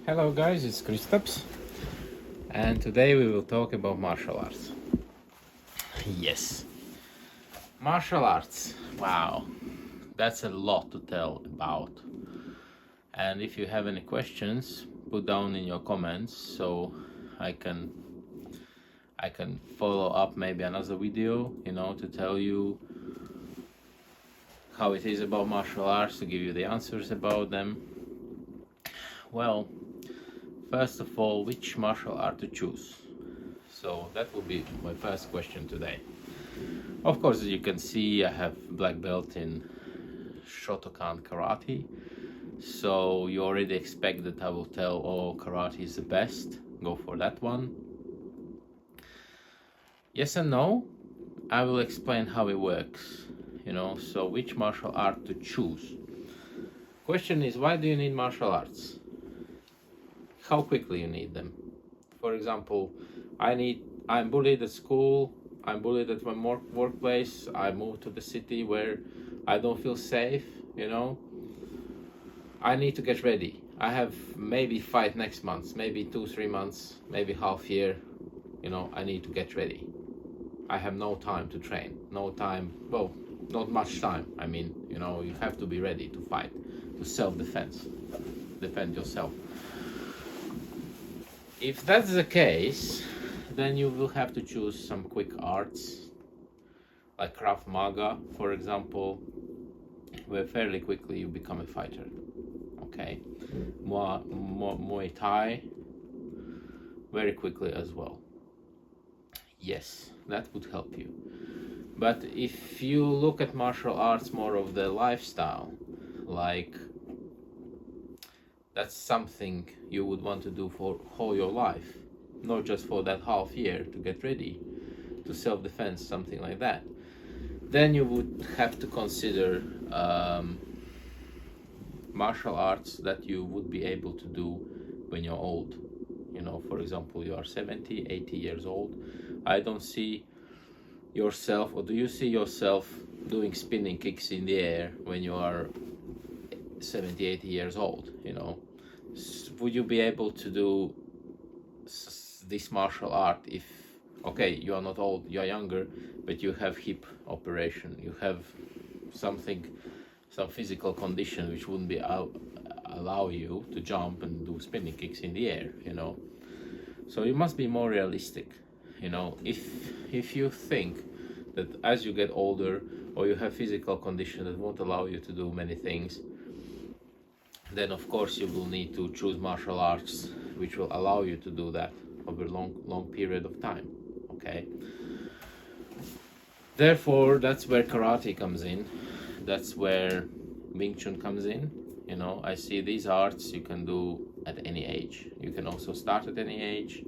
Hello guys, it's Kristaps, and today we will talk about martial arts. Yes, martial arts. Wow, that's a lot to tell about. And if you have any questions, put down in your comments so I can follow up maybe another video, to tell you how it is about martial arts, to give you the answers about them. Well, first of all, which martial art to choose? So that will be my first question today. Of course, as you can see, I have black belt in Shotokan karate. So you already expect that I will tell, oh, karate is the best, go for that one. Yes and no, I will explain how it works, so which martial art to choose. Question is, why do you need martial arts? How quickly you need them. For example, I'm bullied at school, I'm bullied at my workplace, I moved to the city where I don't feel safe, I need to get ready. I have maybe fight next month, maybe 2-3 months, maybe half year, I need to get ready. I have no time to train, no time, well, not much time. I mean, you have to be ready to fight, to self-defense, defend yourself. If that's the case, then you will have to choose some quick arts, like Krav Maga, for example, where fairly quickly you become a fighter. Okay, Muay Thai, very quickly as well. Yes, that would help you. But if you look at martial arts more of the lifestyle, like that's something you would want to do for whole your life, not just for that half year to get ready to self-defense, something like that, then you would have to consider martial arts that you would be able to do when you're old. For example, you are 70, 80 years old. I don't see yourself, or do you see yourself doing spinning kicks in the air when you are 70, 80 years old? Would you be able to do this martial art if, okay, you are not old, you are younger, but you have hip operation, you have some physical condition which wouldn't be allow you to jump and do spinning kicks in the air, So you must be more realistic, if you think that as you get older or you have physical condition that won't allow you to do many things, then of course you will need to choose martial arts which will allow you to do that over a long period of time. Okay, therefore that's where karate comes in, that's where Wing Chun comes in. I see these arts you can do at any age, you can also start at any age,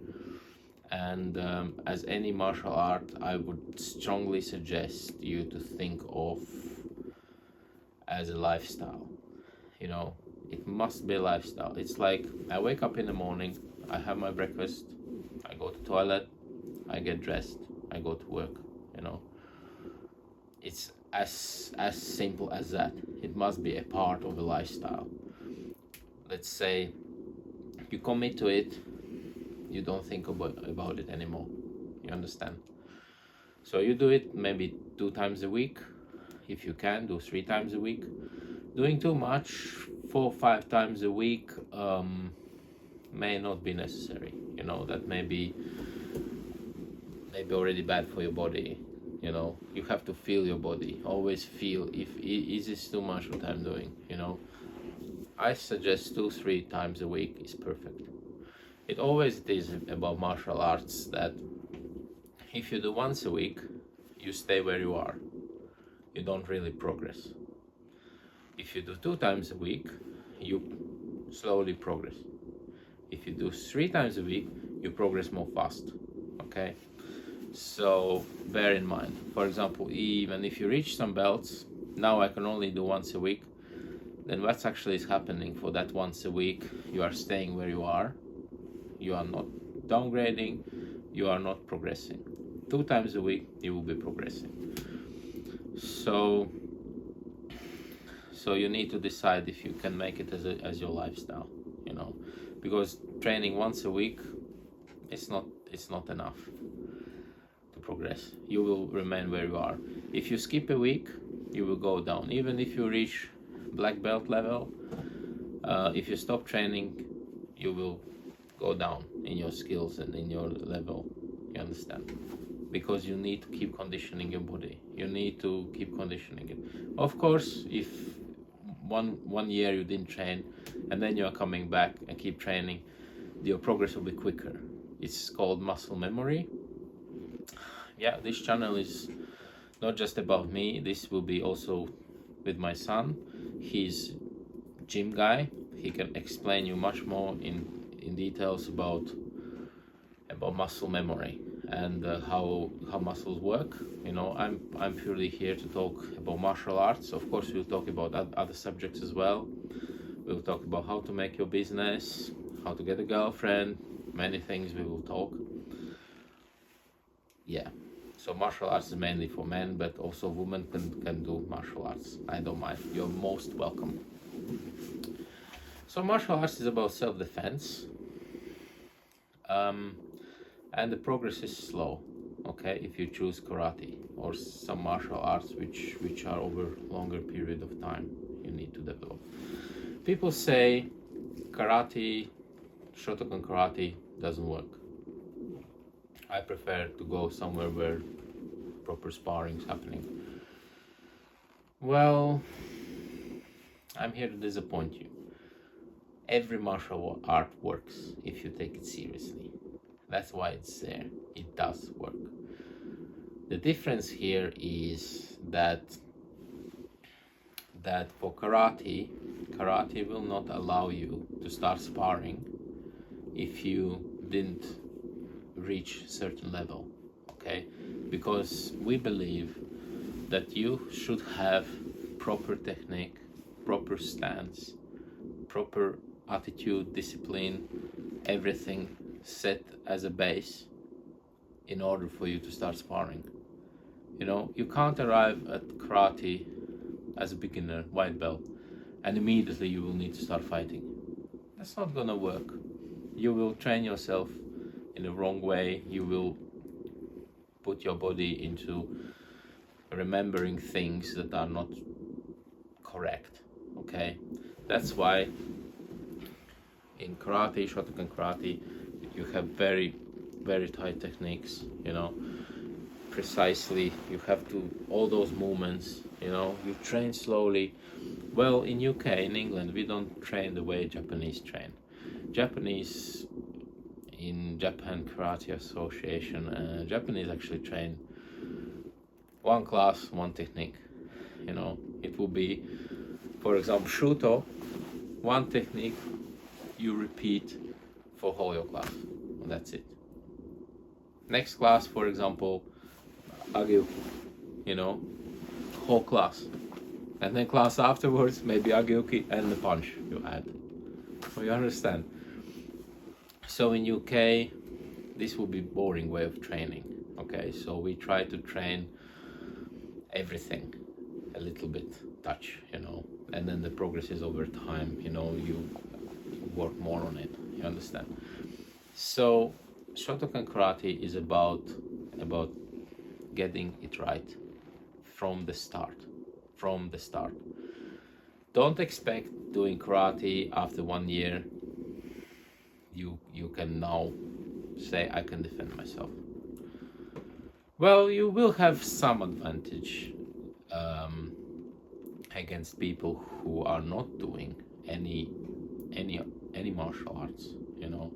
and as any martial art, I would strongly suggest you to think of as a lifestyle. It must be a lifestyle. It's like I wake up in the morning, I have my breakfast, I go to toilet, I get dressed, I go to work. It's as simple as that. It must be a part of a lifestyle. Let's say you commit to it, you don't think about it anymore. You understand? So you do it maybe 2 times a week. If you can, do 3 times a week. Doing too much, 4-5 times a week, may not be necessary. That may be already bad for your body. You have to feel your body. Always feel if is this too much what I'm doing. I suggest 2-3 times a week is perfect. It always is about martial arts that if you do once a week, you stay where you are. You don't really progress. If you do 2 times a week, you slowly progress. If you do 3 times a week, you progress more fast. Okay? So bear in mind. For example, even if you reach some belts, now I can only do once a week, then what's actually is happening for that once a week? You are staying where you are. You are not downgrading, you are not progressing. 2 times a week, you will be progressing. So you need to decide if you can make it as your lifestyle. you know, because training once a week, it's not enough to progress. You will remain where you are. If you skip a week, you will go down. Even if you reach black belt level, if you stop training, you will go down in your skills and in your level. You understand? Because you need to keep conditioning your body. You need to keep conditioning it. Of course, if one year you didn't train and then you're coming back and keep training, your progress will be quicker. It's called muscle memory. Yeah, this channel is not just about me. This will be also with my son. He's gym guy. He can explain you much more in details about muscle memory and how muscles work. You know, I'm purely here to talk about martial arts. Of course, we'll talk about other subjects as well. We'll talk about how to make your business, how to get a girlfriend, many things we will talk. Yeah, so martial arts is mainly for men, but also women can do martial arts. I don't mind. You're most welcome. So martial arts is about self-defense. And the progress is slow, okay, if you choose karate or some martial arts which are over longer period of time you need to develop. People say karate, Shotokan karate doesn't work. I prefer to go somewhere where proper sparring is happening. Well, I'm here to disappoint you. Every martial art works if you take it seriously. That's why it's there. It does work. The difference here is that for karate will not allow you to start sparring if you didn't reach a certain level, okay? Because we believe that you should have proper technique, proper stance, proper attitude, discipline, everything set as a base in order for you to start sparring. You know, you can't arrive at karate as a beginner, white belt, and immediately you will need to start fighting. That's not gonna work. You will train yourself in the wrong way. You will put your body into remembering things that are not correct, okay? That's why in karate, Shotokan karate, you have very, very tight techniques, you know, precisely. You have to, all those movements, you know, you train slowly. Well, in UK, in England, we don't train the way Japanese train. Japanese, in Japan Karate Association, Japanese actually train one class, one technique. You know, it will be, for example, Shuto, one technique you repeat for whole your class, and that's it. Next class, for example, Agilki, you know, whole class, and then class afterwards, maybe Agilki and the punch you add. So you understand? So in UK, this will be boring way of training, okay? So we try to train everything a little bit, touch, you know, and then the progress is over time, you know, you work more on it, you understand? So Shotokan karate is about getting it right from the start. Don't expect doing karate after 1 year you can now say I can defend myself. Well, you will have some advantage against people who are not doing any martial arts, you know,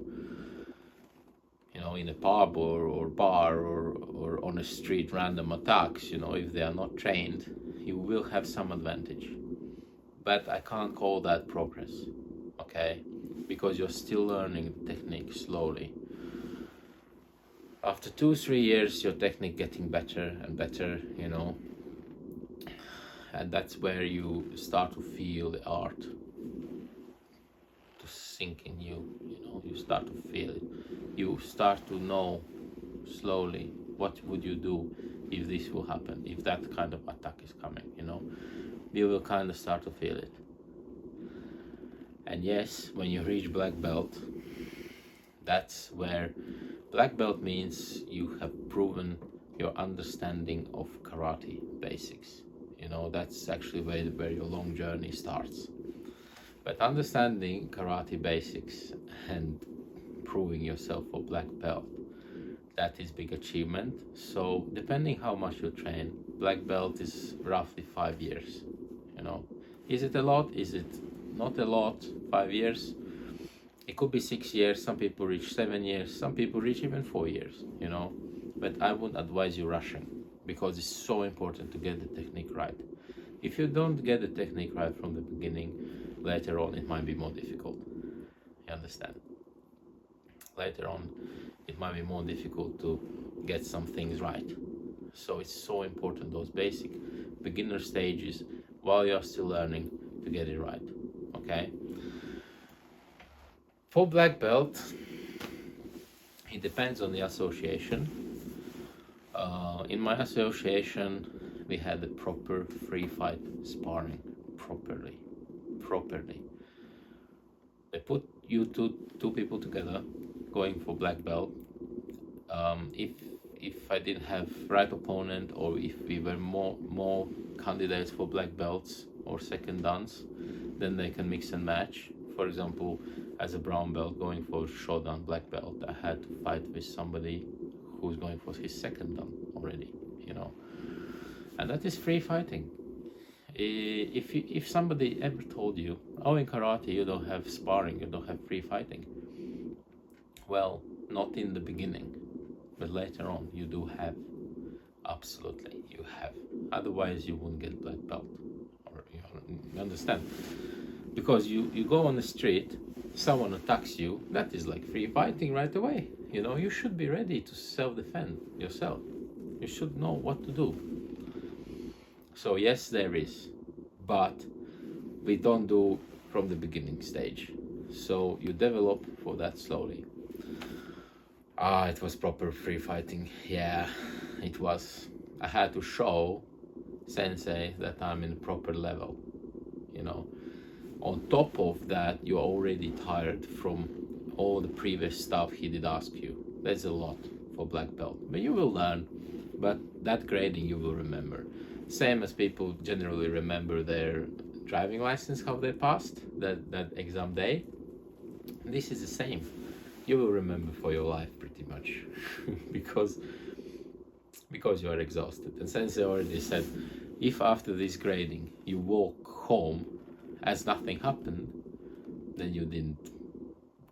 in a pub or bar or on a street, random attacks, you know, if they are not trained, you will have some advantage. But I can't call that progress, okay? Because you're still learning the technique slowly. After 2-3 years, your technique getting better and better, you know, and that's where you start to feel the art to sink in you, you know, you start to feel it. You start to know slowly what would you do if this will happen, if that kind of attack is coming, you know. You will kind of start to feel it. And yes, when you reach black belt, that's where black belt means you have proven your understanding of karate basics. You know, that's actually where your long journey starts. But understanding karate basics and proving yourself for black belt, that is big achievement. So depending how much you train, black belt is roughly 5 years. You know, is it a lot? Is it not a lot? 5 years? It could be 6 years. Some people reach 7 years. Some people reach even 4 years. You know, but I wouldn't advise you rushing, because it's so important to get the technique right. If you don't get the technique right from the beginning, later on it might be more difficult. You understand? Later on it might be more difficult to get some things right. So it's so important, those basic beginner stages while you're still learning, to get it right. Okay, for black belt it depends on the association. In my association we had the proper free fight sparring, properly. They put you two people together going for black belt. If I didn't have right opponent, or if we were more candidates for black belts or second dans, then they can mix and match. For example, as a brown belt going for Shotokan black belt, I had to fight with somebody who's going for his second dan already, you know. And that is free fighting. If somebody ever told you, oh, in karate you don't have sparring, you don't have free fighting, well, not in the beginning, but later on you do have. Absolutely, you have. Otherwise you wouldn't get black belt. Or you understand? Because you go on the street, someone attacks you, that is like free fighting right away. You know, you should be ready to self-defend yourself. You should know what to do. So yes, there is, but we don't do from the beginning stage. So you develop for that slowly. It was proper free fighting. Yeah, it was. I had to show sensei that I'm in proper level, you know. On top of that, you're already tired from all the previous stuff he did ask you. That's a lot for black belt, but you will learn. But that grading you will remember. Same as people generally remember their driving license, how they passed that exam day. This is the same. You will remember for your life pretty much because you are exhausted. And sensei already said, if after this grading you walk home as nothing happened, then you didn't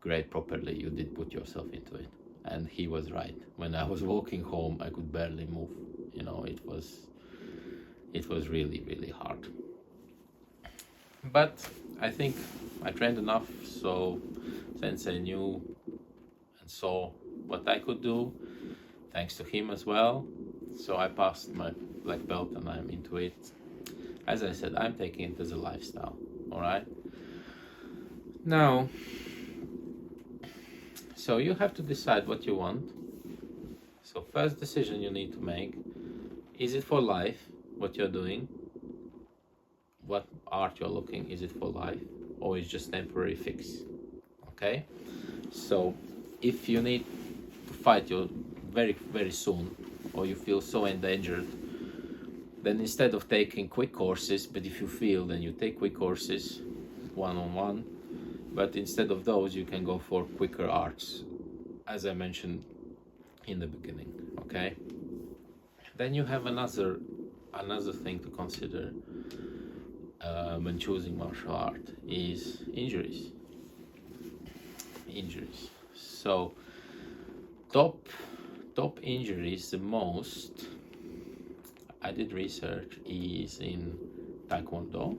grade properly, you did put yourself into it. And he was right. When I was walking home, I could barely move. You know, it was really, really hard. But I think I trained enough, so sensei knew and saw what I could do, thanks to him as well. So I passed my black belt and I'm into it. As I said, I'm taking it as a lifestyle, all right? Now, so you have to decide what you want. So first decision you need to make, is it for life, what you're doing? What art you're looking, is it for life? Or is just temporary fix? Okay? So if you need to fight you very, very soon, or you feel so endangered, then instead of taking quick courses, but if you feel, then you take quick courses, one-on-one, but instead of those, you can go for quicker arts, as I mentioned in the beginning, okay? Then you have another thing to consider when choosing martial art is injuries. So top injuries, the most I did research is in Taekwondo.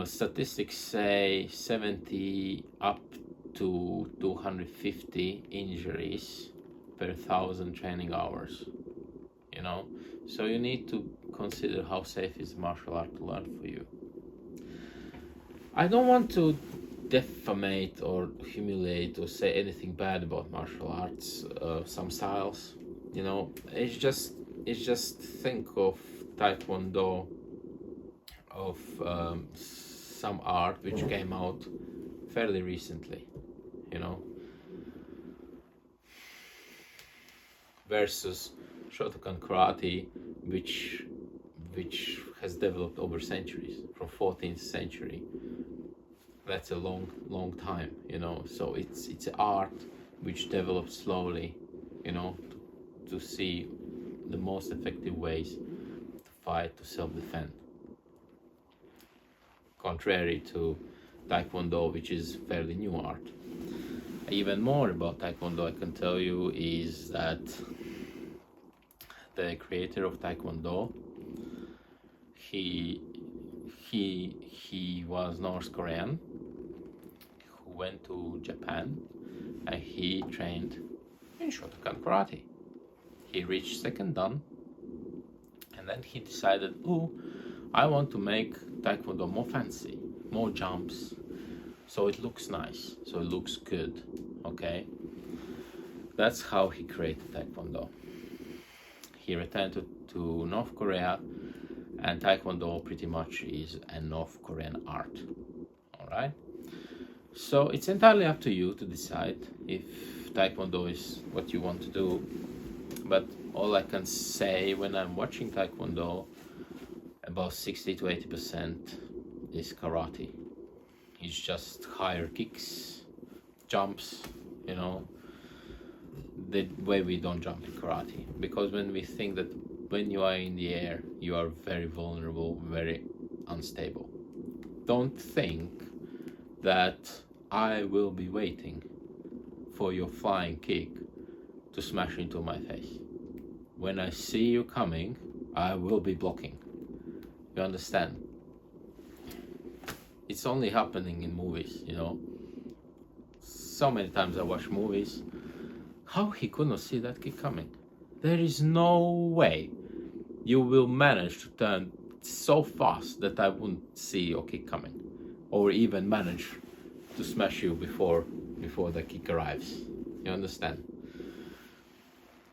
Statistics say 70 up to 250 injuries per 1,000 training hours, you know. So you need to consider how safe is martial art to learn for you. I don't want to defamate or humiliate or say anything bad about martial arts, some styles, you know. It's just think of Taekwondo of some art which came out fairly recently, you know, versus Shotokan karate, which has developed over centuries, from 14th century. That's a long time, you know. So it's an art which develops slowly, you know, to see the most effective ways to fight, to self-defend. Contrary to Taekwondo, which is fairly new art. Even more about Taekwondo I can tell you is that the creator of Taekwondo, he was North Korean who went to Japan and he trained in Shotokan karate. He reached second dan and then he decided, oh, I want to make Taekwondo more fancy, more jumps, so it looks nice, so it looks good, okay? That's how he created Taekwondo. He returned to North Korea, and Taekwondo pretty much is a North Korean art, all right? So it's entirely up to you to decide if Taekwondo is what you want to do, but all I can say when I'm watching Taekwondo, about 60 to 80% is karate. It's just higher kicks, jumps, you know, the way we don't jump in karate. Because when we think that when you are in the air, you are very vulnerable, very unstable. Don't think that I will be waiting for your flying kick to smash into my face. When I see you coming, I will be blocking. You understand? It's only happening in movies, you know. So many times I watch movies. How he could not see that kick coming? There is no way you will manage to turn so fast that I wouldn't see your kick coming, or even manage to smash you before the kick arrives. You understand?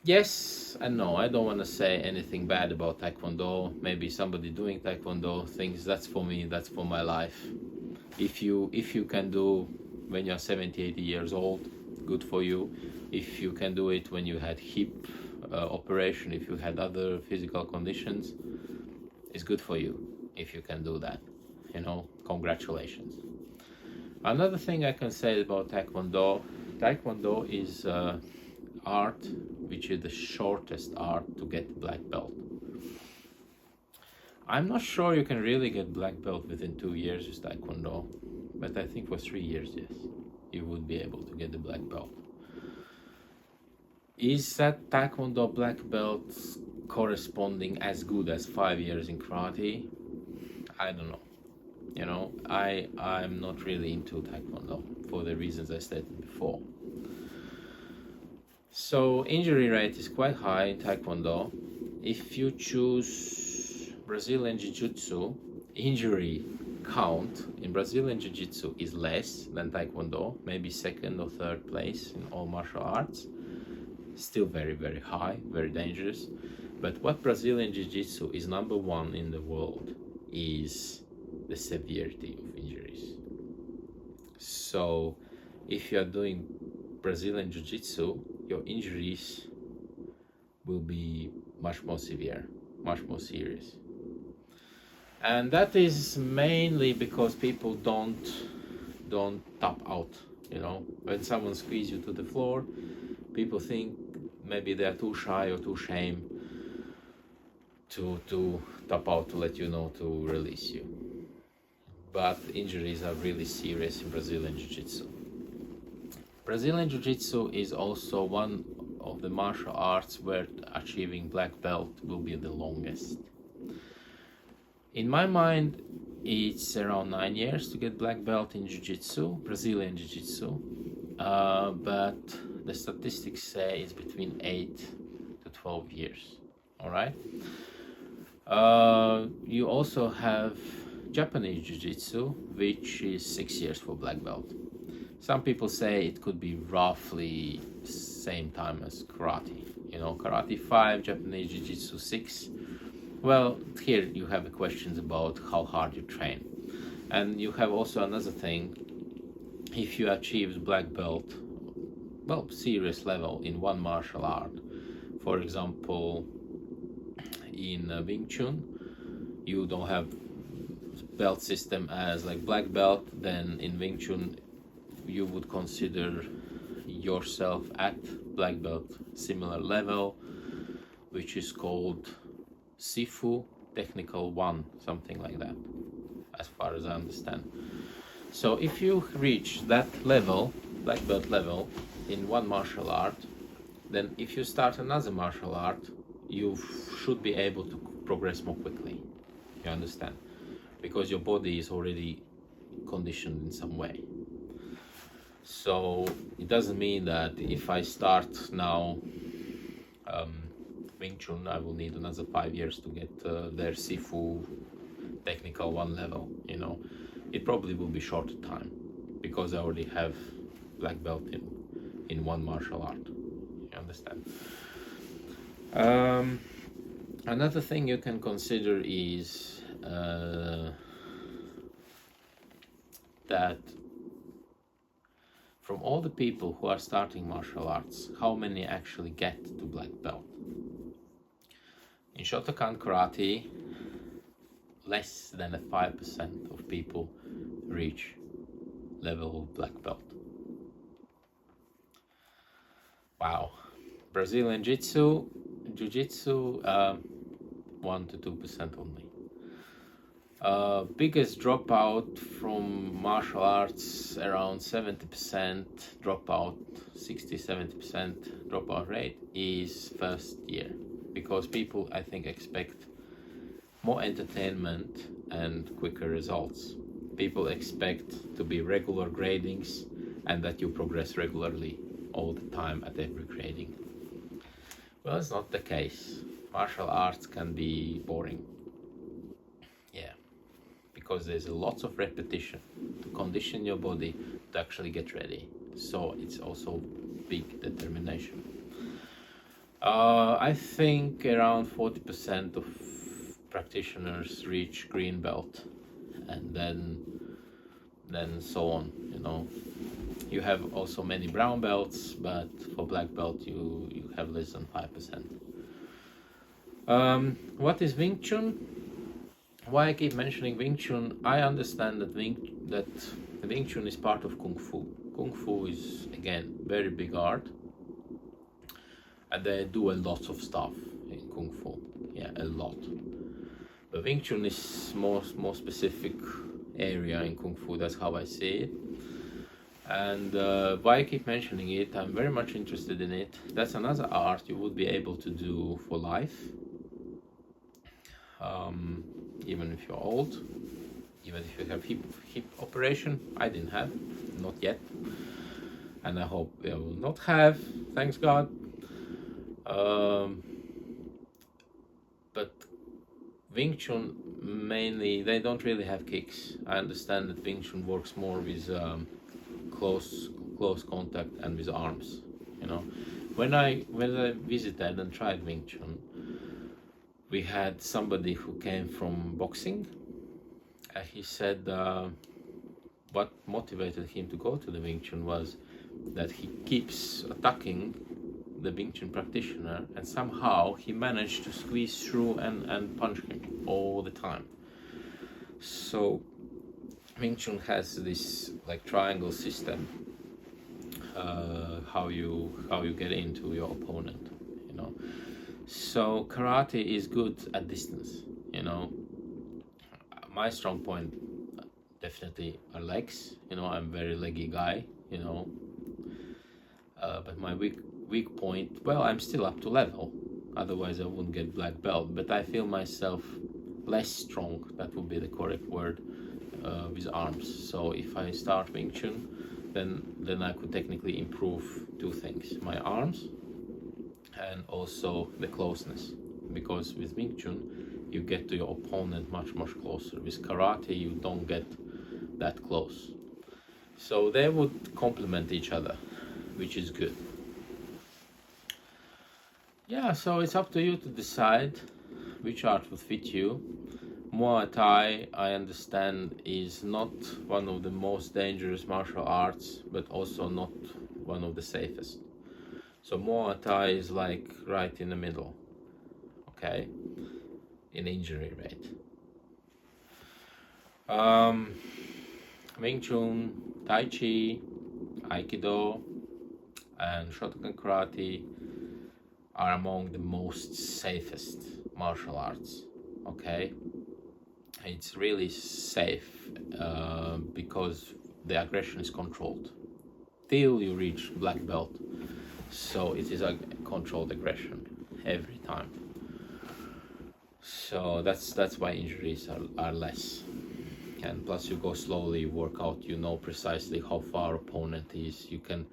Yes and no. I don't want to say anything bad about Taekwondo. Maybe somebody doing Taekwondo thinks that's for me, that's for my life. If you can do when you're 70, 80 years old, good for you. If you can do it when you had hip operation, if you had other physical conditions, it's good for you if you can do that, you know, congratulations. Another thing I can say about Taekwondo is art which is the shortest art to get black belt. I'm not sure you can really get black belt within 2 years with Taekwondo, but I think for 3 years, yes, you would be able to get the black belt. Is that Taekwondo black belt corresponding as good as 5 years in karate? I don't know. You know, I'm not really into Taekwondo for the reasons I stated before. So injury rate is quite high in Taekwondo. If you choose Brazilian Jiu-Jitsu, injury count in Brazilian Jiu-Jitsu is less than Taekwondo, maybe second or third place in all martial arts. Still very, very high, very dangerous. But what Brazilian Jiu-Jitsu is number one in the world is the severity of injuries. So if you are doing Brazilian Jiu-Jitsu, your injuries will be much more severe, much more serious. And that is mainly because people don't tap out, you know. When someone squeezes you to the floor, people think maybe they're too shy or too ashamed to tap out, to let you know to release you. But injuries are really serious in Brazilian Jiu-Jitsu. Brazilian Jiu-Jitsu is also one of the martial arts where achieving black belt will be the longest. In my mind, it's around 9 years to get black belt in Jiu-Jitsu, Brazilian Jiu-Jitsu, but the statistics say it's between 8 to 12 years, all right? You also have Japanese Jiu-Jitsu, which is 6 years for black belt. Some people say it could be roughly same time as karate. You know, karate 5, Japanese Jiu-Jitsu 6. Well, here you have questions about how hard you train. And you have also another thing. If you achieve black belt, well, serious level in one martial art, for example, in Wing Chun, you don't have belt system as like black belt, then in Wing Chun you would consider yourself at black belt similar level, which is called Sifu Technical 1, something like that, as far as I understand. So if you reach that level, black belt level, in one martial art, then if you start another martial art, you should be able to progress more quickly. You understand? Because your body is already conditioned in some way. So it doesn't mean that if I start now Wing Chun, I will need another 5 years to get their Sifu Technical 1 level, you know. It probably will be shorter time because I already have black belt in one martial art. You understand? Another thing you can consider is that from all the people who are starting martial arts, how many actually get to black belt? In Shotokan karate, less than 5% of people reach level of black belt. Wow. Brazilian Jiu-Jitsu, 1 to 2% only. Biggest dropout from martial arts, around 70% dropout, 60-70% dropout rate is first year, because people, I think, expect more entertainment and quicker results. People expect to be regular gradings and that you progress regularly all the time at every grading. Well, it's not the case. Martial arts can be boring. Yeah, because there's lots of repetition to condition your body to actually get ready. So it's also big determination. I think around 40% of practitioners reach green belt, and then so on, you know. You have also many brown belts, but for black belt you have less than 5%. What is Wing Chun? Why I keep mentioning Wing Chun? I understand that Wing Chun is part of Kung Fu. Kung Fu is, again, very big art, and they do a lot of stuff in Kung Fu. Yeah, a lot. But Wing Chun is more specific area in Kung Fu. That's how I see it. And why I keep mentioning it, I'm very much interested in it. That's another art you would be able to do for life, even if you're old, even if you have hip operation. I didn't have, not yet, and I hope I will not have, thanks God. But Wing Chun, mainly, they don't really have kicks. I understand that Wing Chun works more with close contact and with arms, you know. When I visited and tried Wing Chun, we had somebody who came from boxing. He said what motivated him to go to the Wing Chun was that he keeps attacking the Wing Chun practitioner, and somehow he managed to squeeze through and punch him all the time. So Wing Chun has this like triangle system, how you get into your opponent, you know. So karate is good at distance, you know. My strong point definitely are legs, you know. I'm a very leggy guy, you know. But my weak point, well, I'm still up to level, otherwise I wouldn't get black belt, but I feel myself less strong, that would be the correct word, with arms. So if I start Wing Chun, then I could technically improve two things: my arms and also the closeness, because with Wing Chun you get to your opponent much closer. With karate you don't get that close, so they would complement each other, which is good. Yeah, so it's up to you to decide which art would fit you. Muay Thai, I understand, is not one of the most dangerous martial arts, but also not one of the safest. So Muay Thai is like right in the middle, okay, in injury rate. Wing Chun, Tai Chi, Aikido, and Shotokan karate are among the most safest martial arts, okay? It's really safe because the aggression is controlled till you reach black belt. So it is a controlled aggression every time. So that's why injuries are less. And plus you go slowly, you work out, you know precisely how far opponent is. You can,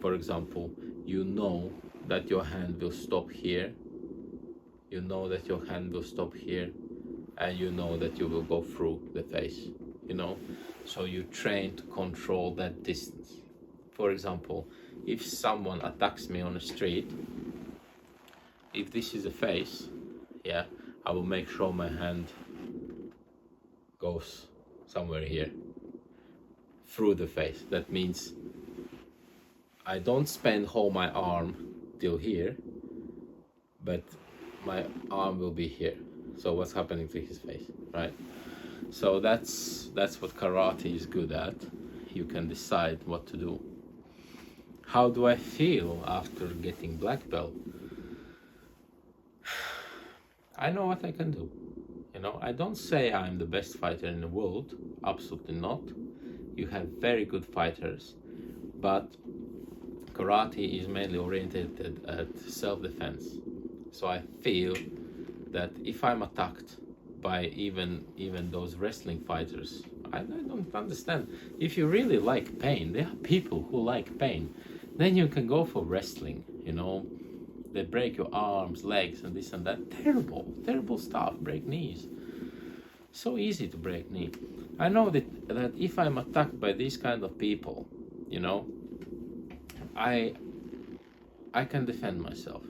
for example, you know that your hand will stop here. You know that your hand will stop here, and you know that you will go through the face, you know. So you train to control that distance. For example, if someone attacks me on the street, if this is the face, yeah, I will make sure my hand goes somewhere here through the face. That means I don't spend whole my arm till here, but my arm will be here. So what's happening to his face, right? So that's what karate is good at. You can decide what to do. How do I feel after getting black belt? I know what I can do. You know, I don't say I'm the best fighter in the world, absolutely not. You have very good fighters, but karate is mainly oriented at self-defense. So I feel that if I'm attacked by even those wrestling fighters, I don't understand. If you really like pain, there are people who like pain, then you can go for wrestling, you know. They break your arms, legs, and this and that. Terrible stuff. Break knees. So easy to break knee. I know that if I'm attacked by these kind of people, you know, I can defend myself.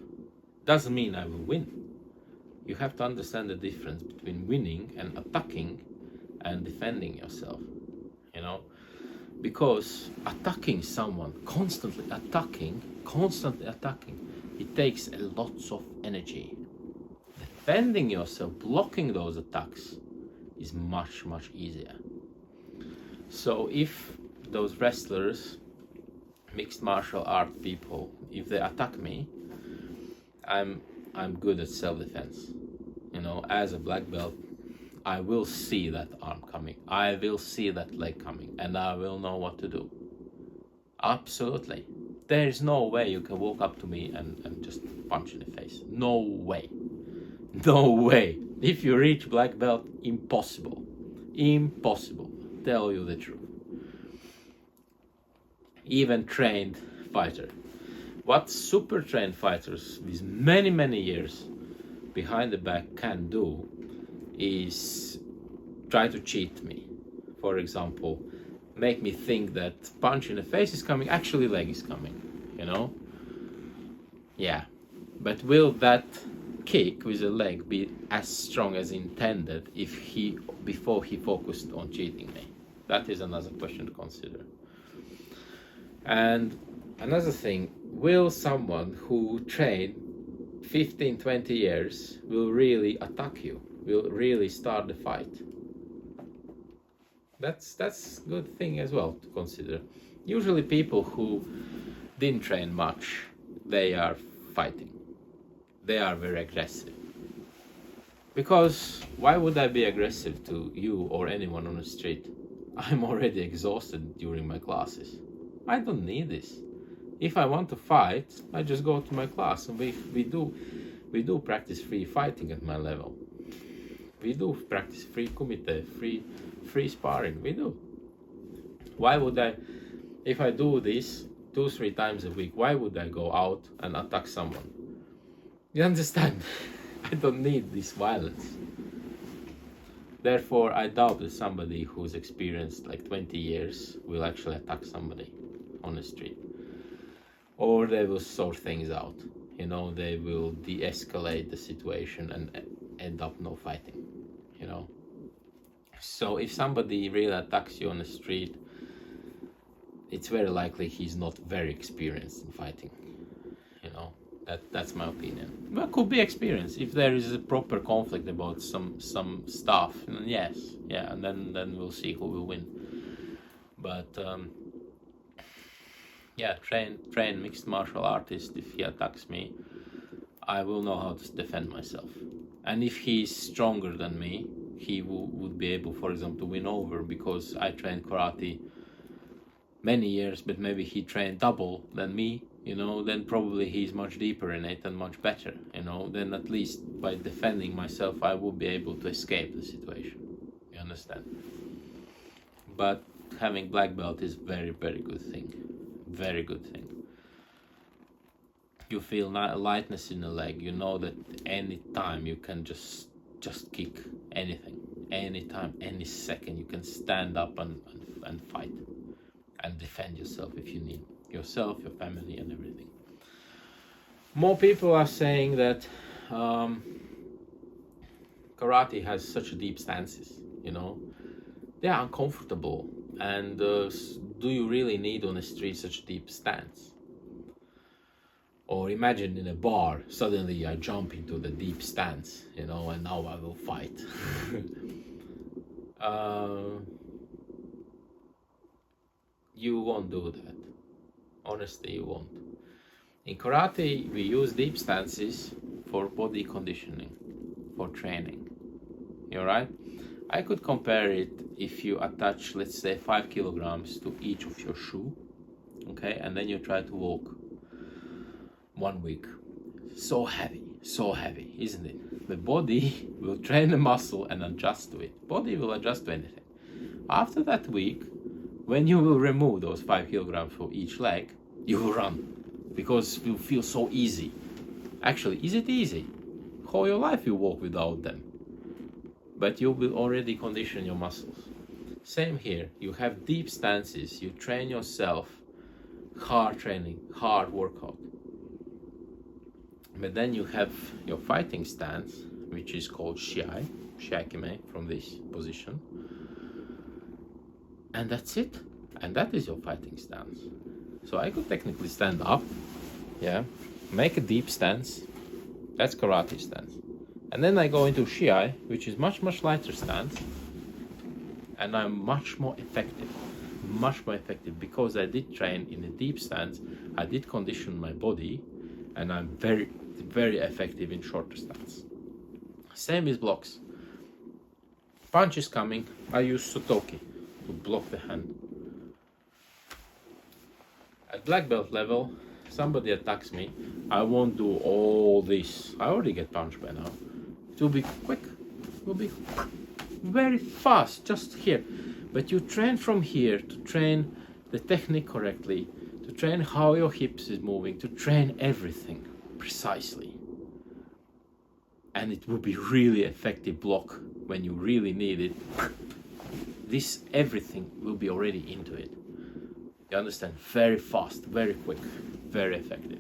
Doesn't mean I will win. You have to understand the difference between winning and attacking and defending yourself, you know. Because attacking someone, constantly attacking, it takes a lot of energy. Defending yourself, blocking those attacks is much easier. So if those wrestlers, mixed martial art people, if they attack me, I'm good at self-defense. You know, as a black belt, I will see that arm coming, I will see that leg coming, and I will know what to do. Absolutely. There is no way you can walk up to me and just punch in the face. No way. No way. If you reach black belt, impossible. Impossible. Tell you the truth. Even trained fighter. What super trained fighters with many years behind the back can do is try to cheat me. For example, make me think that punch in the face is coming, actually leg is coming, you know? Yeah. But will that kick with the leg be as strong as intended before he focused on cheating me? That is another question to consider. And another thing, will someone who trained 15-20 years will really attack you, will really start the fight? That's a good thing as well to consider. Usually people who didn't train much, they are fighting. They are very aggressive. Because why would I be aggressive to you or anyone on the street? I'm already exhausted during my classes. I don't need this. If I want to fight, I just go to my class, and we do practice free fighting at my level. We do practice free kumite, free sparring. We do. Why would I, if I do this 2-3 times a week, why would I go out and attack someone? You understand? I don't need this violence. Therefore, I doubt that somebody who's experienced like 20 years will actually attack somebody on the street. Or they will sort things out. You know, they will de-escalate the situation and end up no fighting. you know. So if somebody really attacks you on the street, it's very likely he's not very experienced in fighting, you know. That's my opinion. Well, could be experience if there is a proper conflict about some stuff. And yes, yeah, and then we'll see who will win. But yeah, train mixed martial artist. If he attacks me, I will know how to defend myself. And if he's stronger than me, he would be able, for example, to win over, because I trained karate many years, but maybe he trained double than me, you know. Then probably he's much deeper in it and much better, you know. Then at least by defending myself, I will be able to escape the situation. You understand? But having black belt is very, very good thing. Very good thing. You feel lightness in the leg. You know that any time you can just kick anything. Anytime, any second, you can stand up and fight and defend yourself if you need. Yourself, your family, and everything. More people are saying that karate has such deep stances, you know. They are uncomfortable. And do you really need on the street such a deep stance? Or imagine in a bar, suddenly I jump into the deep stance, you know, and now I will fight. You won't do that. Honestly, you won't. In karate, we use deep stances for body conditioning, for training. You right? I could compare it if you attach, let's say, 5 kilograms to each of your shoe, okay, and then you try to walk 1 week. So heavy, isn't it? The body will train the muscle and adjust to it. Body will adjust to anything. After that week, when you will remove those 5 kilograms for each leg, you will run, because you feel so easy. Actually, is it easy? All your life you walk without them. But you will already condition your muscles. Same here, you have deep stances, you train yourself, hard training, hard workout. But then you have your fighting stance, which is called shiakime, from this position. And that's it. And that is your fighting stance. So I could technically stand up, yeah, make a deep stance. That's karate stance. And then I go into shiai, which is much lighter stance. And I'm much more effective, because I did train in a deep stance. I did condition my body, and I'm very, very effective in shorter stance. Same is blocks. Punch is coming. I use sotoki to block the hand. At black belt level, somebody attacks me, I won't do all this. I already get punched by now. It will be quick. It will be very fast, just here. But you train from here to train the technique correctly, to train how your hips is moving, to train everything precisely. And it will be really effective block when you really need it. This everything will be already into it. You understand? Very fast, very quick, very effective.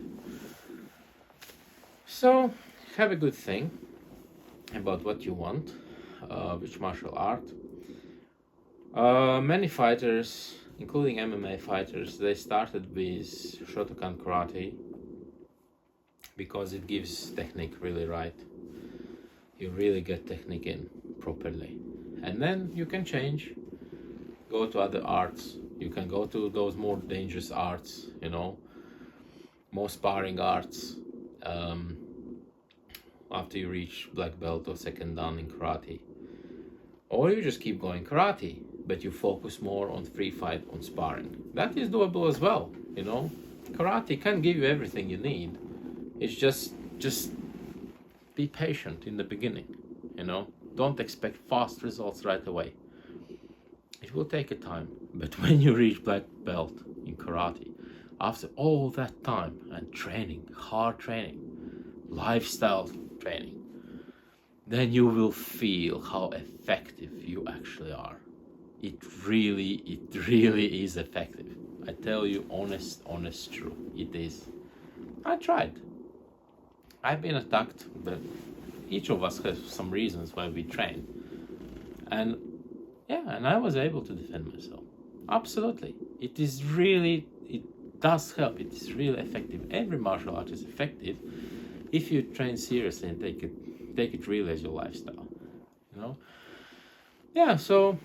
So have a good thing about what you want, which martial art. Many fighters, including MMA fighters, they started with Shotokan karate because it gives technique really right. You really get technique in properly. And then you can change, go to other arts. You can go to those more dangerous arts, you know, more sparring arts, after you reach black belt or second dan in karate. Or you just keep going karate, but you focus more on free fight, on sparring. That is doable as well, you know. Karate can give you everything you need. It's just be patient in the beginning, you know. Don't expect fast results right away. It will take a time, but when you reach black belt in karate, after all that time and training, hard training, lifestyle training, then you will feel how effective you actually are. It really is effective. I tell you, honest truth, it is. I tried. I've been attacked, but each of us has some reasons why we train. And yeah, and I was able to defend myself. Absolutely. It is really, it does help. It is really effective. Every martial art is effective if you train seriously and take it really as your lifestyle, you know? Yeah, so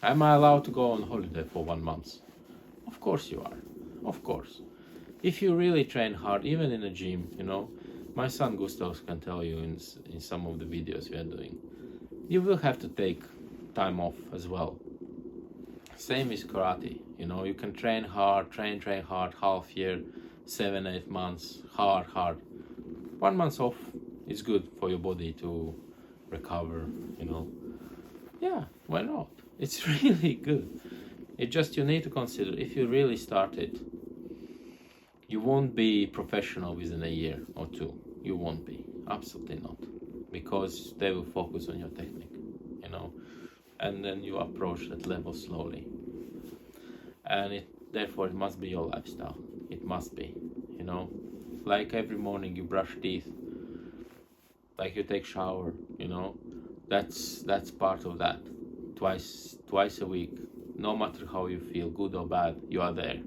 am I allowed to go on holiday for 1 month? Of course you are. Of course. If you really train hard, even in a gym, you know, my son Gustav can tell you in some of the videos we are doing, you will have to take time off as well. Same with karate, you know, you can train hard, train hard, half year, 7-8 months, hard. 1 month off is good for your body to recover, you know. Yeah, why not? It's really good. It just, you need to consider, if you really start it, you won't be professional within a year or two. You won't be, absolutely not, because they will focus on your technique, you know, and then you approach that level slowly. And therefore it must be your lifestyle. It must be, you know, like every morning you brush teeth, like you take shower, you know, that's part of that. Twice a week, no matter how you feel, good or bad, you are there.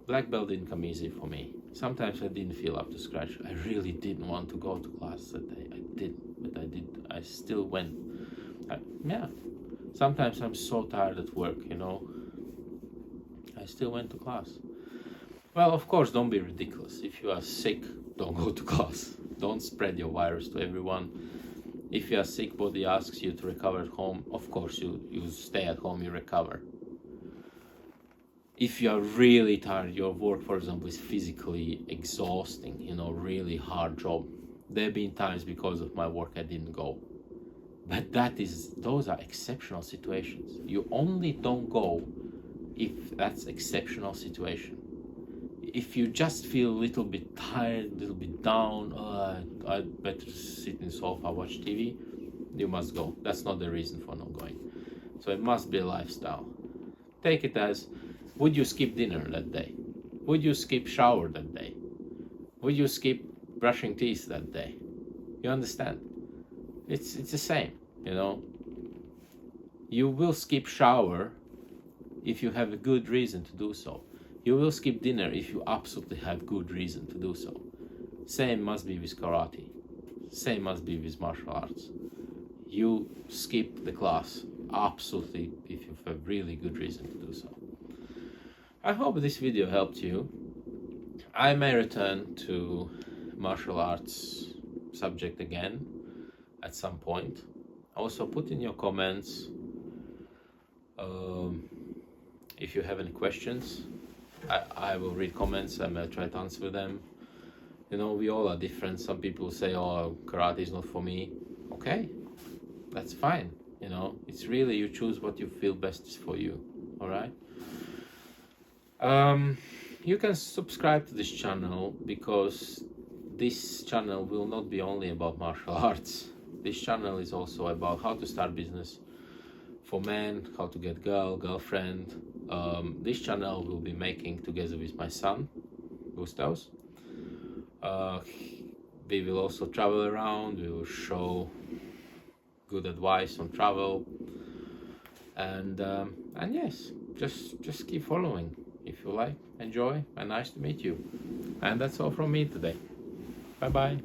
Black belt didn't come easy for me. Sometimes I didn't feel up to scratch. I really didn't want to go to class that day. I didn't, but I did. I still went. Yeah. Sometimes I'm so tired at work, you know. I still went to class. Well, of course, don't be ridiculous. If you are sick, don't go to class. Don't spread your virus to everyone. If you are sick, body asks you to recover at home, of course you stay at home, you recover. If you are really tired, your work, for example, is physically exhausting, you know, really hard job. There have been times because of my work I didn't go. But those are exceptional situations. You only don't go if that's exceptional situation. If you just feel a little bit tired, a little bit down, I'd better sit in the sofa, watch TV, you must go. That's not the reason for not going. So it must be a lifestyle. Take it as, would you skip dinner that day? Would you skip shower that day? Would you skip brushing teeth that day? You understand? It's the same, you know. You will skip shower if you have a good reason to do so. You will skip dinner if you absolutely have good reason to do so. Same must be with karate. Same must be with martial arts. You skip the class absolutely if you have really good reason to do so. I hope this video helped you. I may return to martial arts subject again at some point. Also put in your comments if you have any questions. I will read comments and I'll try to answer them. You know, we all are different. Some people say, oh, karate is not for me. Okay, that's fine. You know, it's really, you choose what you feel best is for you. All right. You can subscribe to this channel because this channel will not be only about martial arts. This channel is also about how to start business for men, how to get girlfriend. This channel will be making together with my son, Gustav. We will also travel around. We will show good advice on travel, and yes, just keep following if you like. Enjoy, and nice to meet you. And that's all from me today. Bye bye.